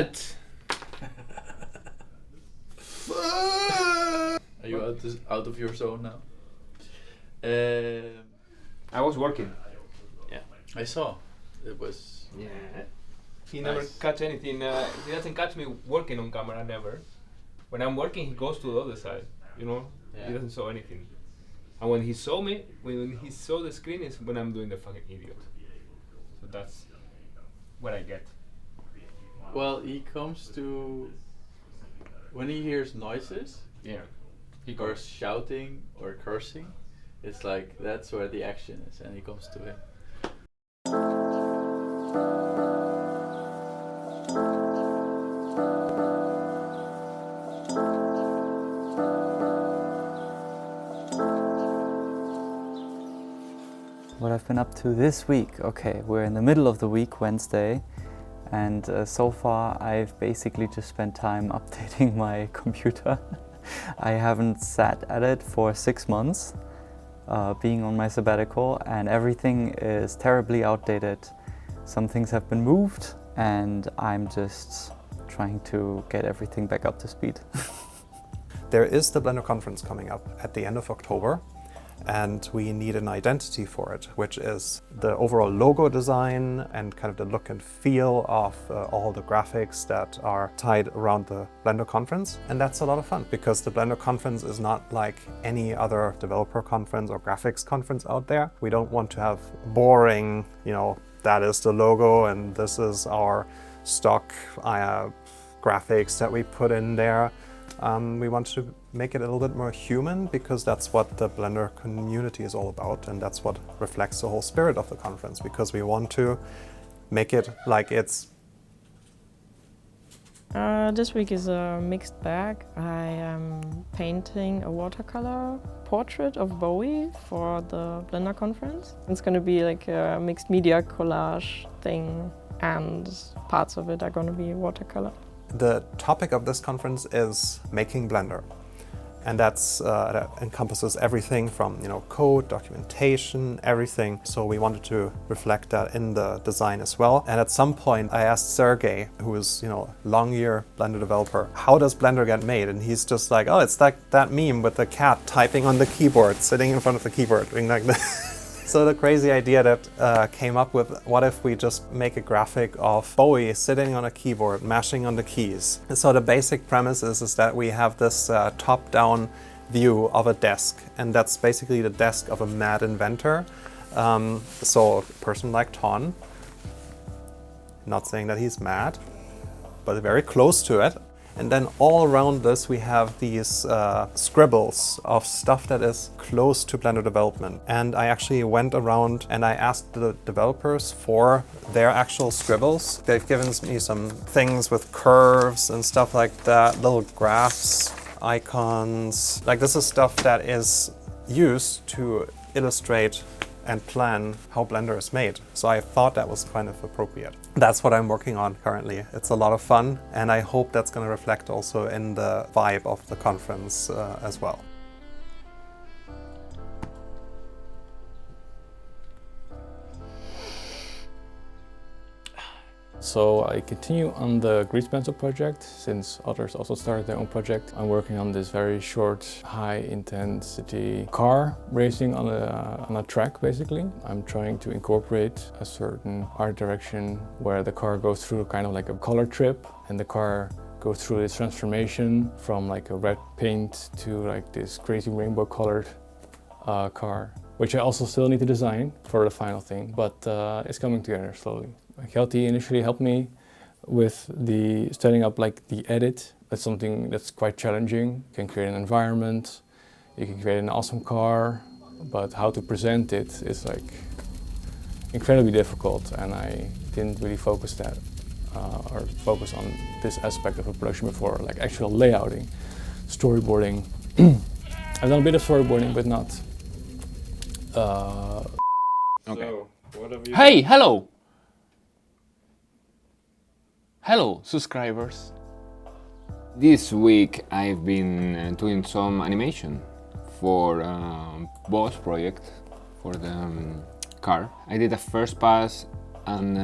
Matt! Are you out of your zone now? I was working. Yeah. I saw. It was... Yeah. He never catch anything. He doesn't catch me working on camera, never. When I'm working, he goes to the other side, you know? Yeah. He doesn't show anything. And when he saw me, when he saw the screen is when I'm doing the fucking idiot. So that's what I get. Well, he comes to... When he hears noises, yeah, or shouting or cursing, it's like that's where the action is, and he comes to it. What I've been up to this week. Okay, we're in the middle of the week, Wednesday, and so far I've basically just spent time updating my computer. I haven't sat at it for 6 months, being on my sabbatical, and everything is terribly outdated. Some things have been moved, and I'm just trying to get everything back up to speed. There is the Blender conference coming up at the end of October. And we need an identity for it, which is the overall logo design and kind of the look and feel of all the graphics that are tied around the Blender conference. And that's a lot of fun because the Blender conference is not like any other developer conference or graphics conference out there. We don't want to have boring, you know, that is the logo and this is our stock graphics that we put in there. We want to make it a little bit more human because that's what the Blender community is all about, and that's what reflects the whole spirit of the conference, because we want to make it like it's... This week is a mixed bag. I am painting a watercolor portrait of Bowie for the Blender conference. It's going to be like a mixed media collage thing, and parts of it are going to be watercolor. The topic of this conference is making Blender, and that encompasses everything from, you know, code, documentation, everything. So we wanted to reflect that in the design as well. And at some point I asked Sergey, who is, you know, long-year Blender developer, how does Blender get made? And he's just like, oh, it's like that meme with the cat typing on the keyboard, sitting in front of the keyboard, doing like this. So the crazy idea that came up with, what if we just make a graphic of Bowie sitting on a keyboard, mashing on the keys? So the basic premise is that we have this top-down view of a desk, and that's basically the desk of a mad inventor. So a person like Ton, not saying that he's mad, but very close to it. And then all around this we have these scribbles of stuff that is close to Blender development. And I actually went around and I asked the developers for their actual scribbles. They've given me some things with curves and stuff like that, little graphs, icons. Like, this is stuff that is used to illustrate and plan how Blender is made. So I thought that was kind of appropriate. That's what I'm working on currently. It's a lot of fun, and I hope that's going to reflect also in the vibe of the conference as well. So I continue on the grease pencil project, since others also started their own project. I'm working on this very short, high-intensity car racing on a track, basically. I'm trying to incorporate a certain art direction where the car goes through kind of like a color trip, and the car goes through this transformation from like a red paint to like this crazy rainbow-colored car, which I also still need to design for the final thing, but it's coming together slowly. Kelty initially helped me with the setting up like the edit. That's something that's quite challenging. You can create an environment, you can create an awesome car, but how to present it is like incredibly difficult, and I didn't really focus on this aspect of a production before, like actual layouting, storyboarding. I've done a bit of storyboarding, but not. Okay. So, what have you Hey, hello! Hello, subscribers! This week I've been doing some animation for Boss project for the car. I did a first pass and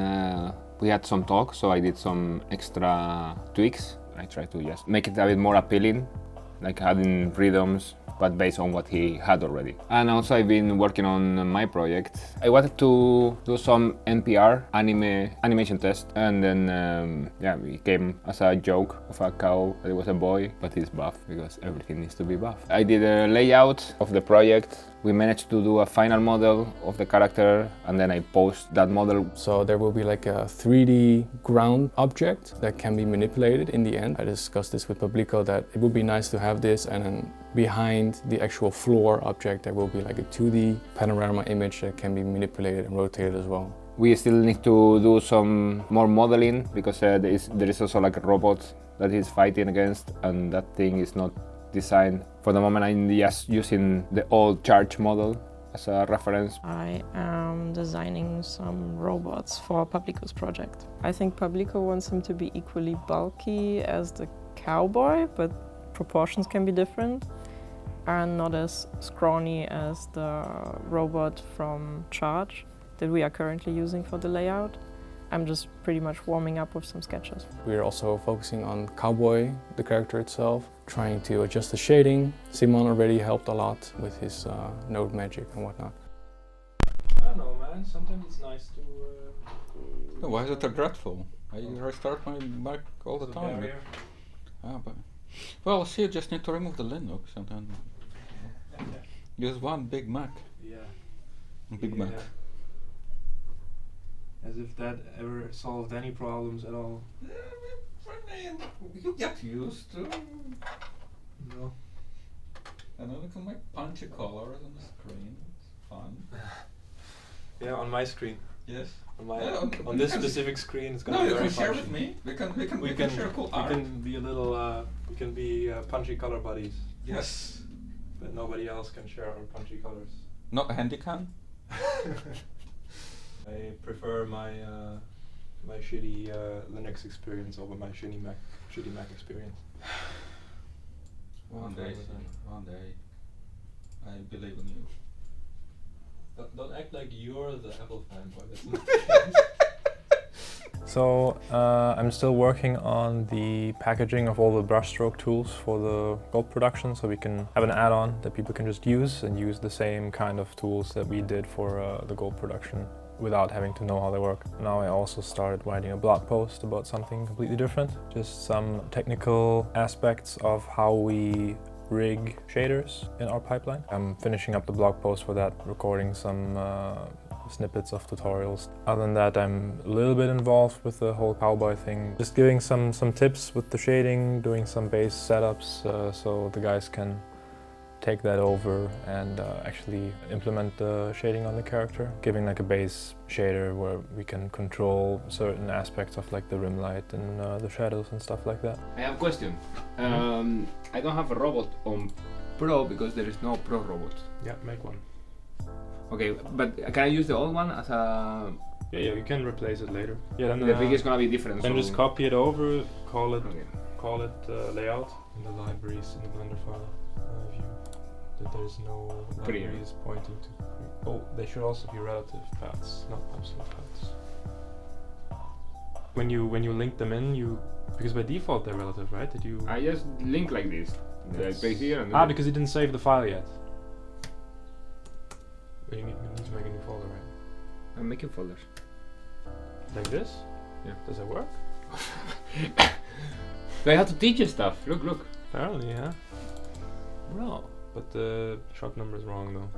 We had some talk, so I did some extra tweaks. I tried to just make it a bit more appealing, like adding rhythms, but based on what he had already. And also I've been working on my project. I wanted to do some NPR animation test, and then it came as a joke of a cow that it was a boy, but he's buff because everything needs to be buff. I did a layout of the project. We managed to do a final model of the character, and then I post that model. So there will be like a 3D ground object that can be manipulated in the end. I discussed this with Publico that it would be nice to have this, and then behind the actual floor object there will be like a 2D panorama image that can be manipulated and rotated as well. We still need to do some more modeling because there is also like a robot that he's fighting against, and that thing is not designed. For the moment I'm just using the old charge model as a reference. I am designing some robots for Publico's project. I think Publico wants him to be equally bulky as the cowboy, but proportions can be different, and not as scrawny as the robot from Charge that we are currently using for the layout. I'm just pretty much warming up with some sketches. We're also focusing on Cowboy, the character itself, trying to adjust the shading. Simon already helped a lot with his node magic and whatnot. I don't know, man. Sometimes it's nice to... No, why is it dreadful? I restart my Mac all the time. But well, see, you just need to remove the Linux and then use one Big Mac. Yeah. Big Mac. As if that ever solved any problems at all. You get used to. No. And then we can make punchy colors on the screen. It's fun. Yeah, on my screen. Yes. On this specific screen, it's gonna be very punchy. share with me. We can share cool art. We can be a little. We can be punchy color buddies. Yes. But nobody else can share our punchy colors. Not Handycam. I prefer my my shitty Linux experience over my shitty Mac experience. One day. I believe in you. Don't act like you're the Apple fanboy. That's not the case. So I'm still working on the packaging of all the brushstroke tools for the gold production, so we can have an add-on that people can just use and use the same kind of tools that we did for the gold production without having to know how they work. Now I also started writing a blog post about something completely different, just some technical aspects of how we rig shaders in our pipeline. I'm finishing up the blog post for that, recording some snippets of tutorials. Other than that, I'm a little bit involved with the whole cowboy thing, just giving some tips with the shading, doing some base setups so the guys can take that over and actually implement the shading on the character, giving like a base shader where we can control certain aspects of like the rim light and the shadows and stuff like that. I have a question. I don't have a robot on Pro because there is no Pro robot. Yeah, make one. Okay, but can I use the old one as a... Yeah, you can replace it later. Yeah, then The thing is gonna be different. then so just copy it over, call it Okay. layout in the libraries in the Blender file view. That there's no libraries pointing to. Oh, they should also be relative paths, not absolute paths. When you link them in, because by default they're relative, right? Did you? I just link like this. Like right here and Because you didn't save the file yet. You need to make a new folder, right? I'm making folders. Like this? Yeah. Does it work? I have to teach you stuff. Look. Apparently, yeah. No, but the shot number is wrong though.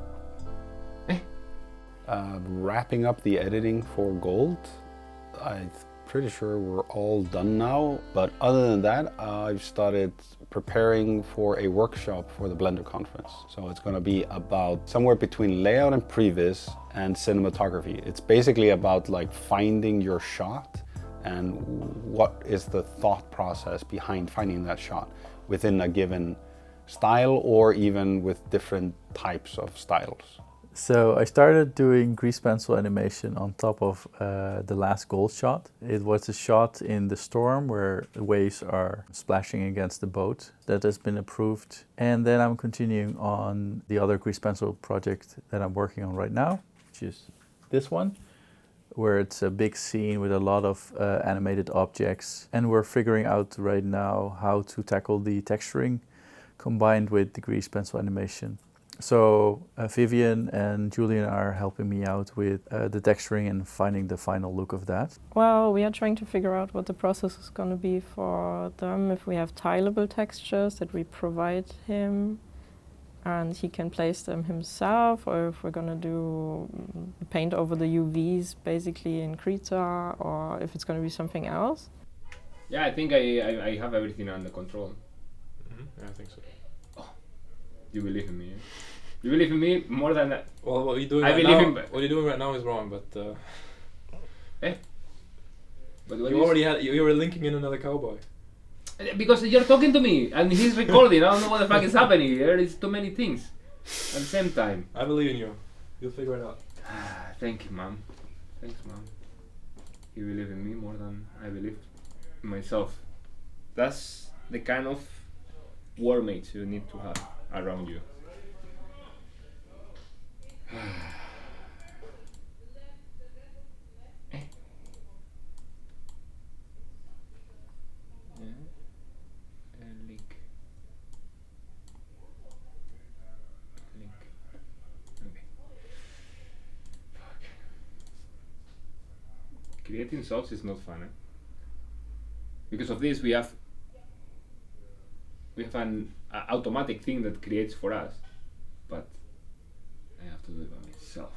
Wrapping up the editing for Gold. I'm pretty sure we're all done now, but other than that, I've started preparing for a workshop for the Blender conference. So it's going to be about somewhere between layout and previs and cinematography. It's basically about like finding your shot and what is the thought process behind finding that shot within a given style or even with different types of styles. So I started doing grease pencil animation on top of the last gold shot. It was a shot in the storm where the waves are splashing against the boat. That has been approved. And then I'm continuing on the other grease pencil project that I'm working on right now, which is this one. where it's a big scene with a lot of animated objects. And we're figuring out right now how to tackle the texturing combined with the grease pencil animation. So Vivian and Julian are helping me out with the texturing and finding the final look of that. Well, we are trying to figure out what the process is going to be for them, if we have tileable textures that we provide him and he can place them himself, or if we're going to do paint over the UVs basically in Krita, or if it's going to be something else. Yeah, I think I have everything under control. Yeah, I think so. You believe in me? Eh? You believe in me more than that? Well, what you're doing I right believe now, in what you're doing right now is wrong, but But you were linking in another cowboy. Because you're talking to me and he's recording. I don't know what the fuck is happening here. It's too many things at the same time. I believe in you. You'll figure it out. Thank you, mom. Thanks, mom. You believe in me more than I believe in myself. That's the kind of war mates you need to have around you. Link. Okay. Fuck. Creating shots is not fun, eh? Because of this, we have an automatic thing that creates for us, but I have to do it by myself.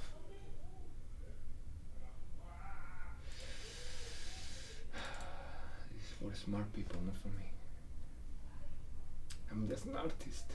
This is for smart people, not for me. I'm just an artist.